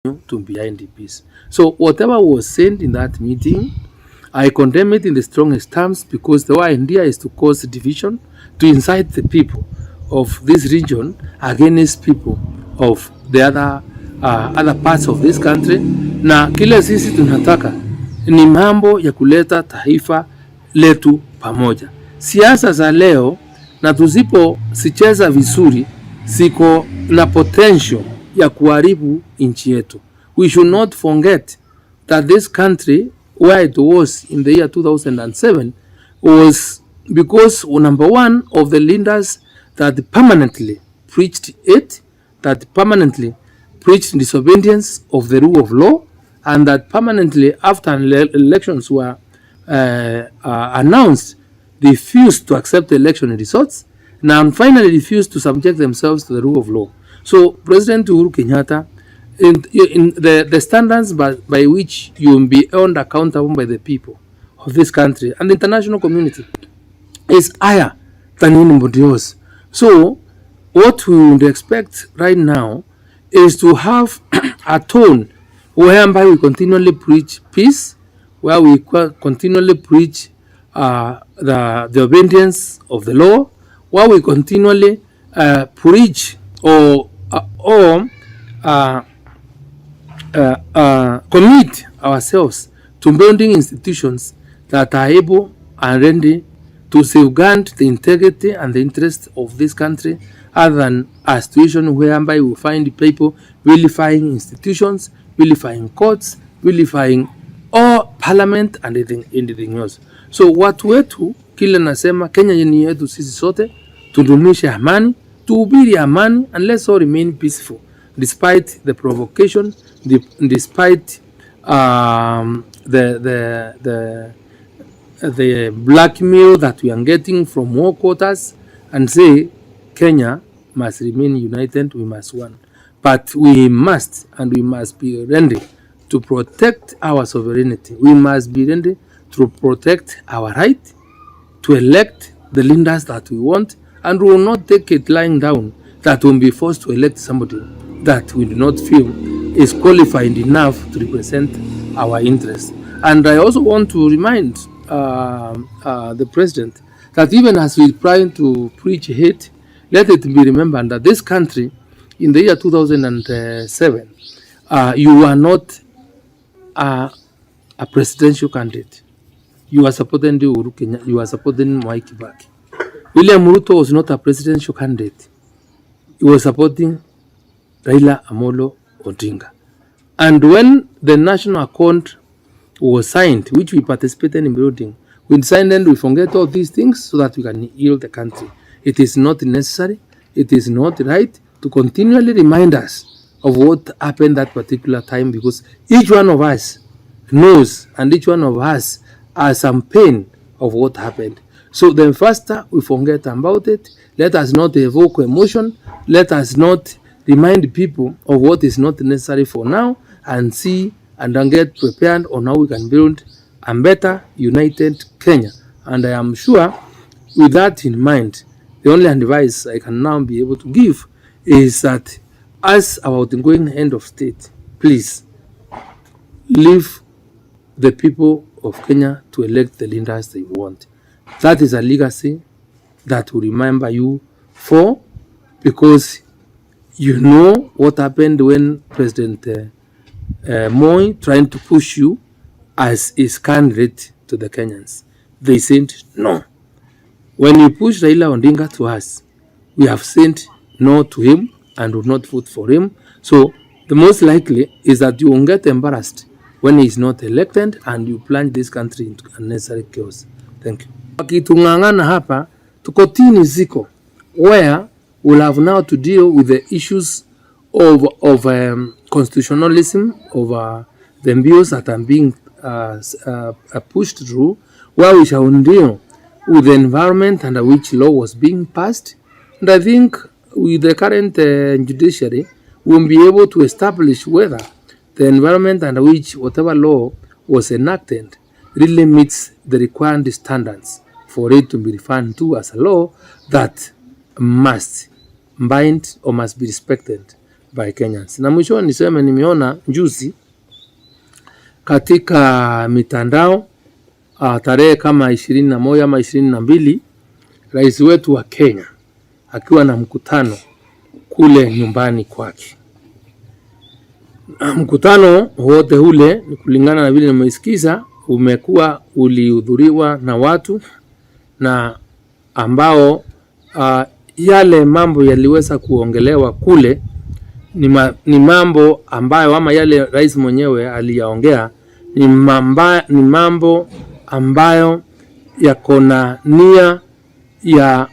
to behind the peace. So whatever was said in that meeting, I condemn it in the strongest terms, because the idea is to cause division, to incite the people of this region against people of the other parts of this country. Na kile sisi tunataka ni mambo ya kuleta taifa letu pamoja. Siasa za leo na sicheza vizuri siko na potential ya kuharibu nchi yetu. We should not forget that this country, where it was in the year 2007, was because number one of the leaders that permanently preached it, that permanently preached disobedience of the rule of law, and that permanently, after elections were announced, refused to accept the election results, and finally refused to subject themselves to the rule of law. So President Uhuru Kenyatta, in the standards by which you will be held accountable by the people of this country and the international community, is higher than anybody else. So what we would expect right now is to have a tone whereby we continually preach peace, where we continually preach the obedience of the law, where we continually preach or commit ourselves to building institutions that are able and ready to safeguard the integrity and the interests of this country, other than a situation whereby we find people vilifying institutions, vilifying courts, vilifying all parliament and anything else. So watu wetu kile nasema, Kenya ni yetu sisi sote, tudumishe amani, tuhubiri amani, and let's all remain peaceful despite the provocation, despite the blackmail that we are getting from war quarters, and say Kenya must remain united, we must one. But we must be ready to protect our sovereignty. We must be ready to protect our right to elect the leaders that we want, and we will not take it lying down that we will be forced to elect somebody that we do not feel is qualified enough to represent our interests. And I also want to remind the president that even as we try to preach hate, let it be remembered that this country in the year 2007, you are not a presidential candidate. You are supporting Uhuru Kenyatta, you are supporting Mwai Kibaki. William Ruto was not a presidential candidate. He was supporting Raila Amolo Odinga. And when the national account was signed, which we participated in building, we signed and we forget all these things so that we can heal the country. It is not necessary, it is not right to continually remind us of what happened that particular time, because each one of us knows and each one of us has some pain of what happened. So then faster we forget about it. Let us not evoke emotion. Let us not remind people of what is not necessary for now, and see and then get prepared on how we can build a better united Kenya. And I am sure with that in mind, the only advice I can now be able to give is that as our ongoing end of state, please leave the people of Kenya to elect the leaders they want. That is a legacy that will remember you for, because you know what happened when President Moi trying to push you as his candidate to the Kenyans. They said no. When you push Raila Odinga to us, we have said no to him and will not vote for him. So the most likely is that you won't get embarrassed when he is not elected and you plunge this country into unnecessary chaos. Thank you. Wakitungangana hapa, tukotini ziko, where we'll have now to deal with the issues of constitutionalism, of the bills that are being pushed through, where we shall deal with the environment under which law was being passed. And I think with the current judiciary, we'll be able to establish whether the environment under which whatever law was enacted really meets the required standards for it to be referred to as a law that must bind or must be respected by Kenyans. Na mwisho niseme nimeona juzi katika mitandao tarehe kama 21 ama 22 rais wetu wa Kenya akiwa na mkutano kule nyumbani kwake. Mkutano wote ule ni kulingana na vile nimesikiza umekuwa ulihudhuriwa na watu na ambao yale mambo yaliweza kuongelewa kule ni mambo ambayo ama yale rais mwenyewe aliyaongea ni mambo ambayo yako na nia ya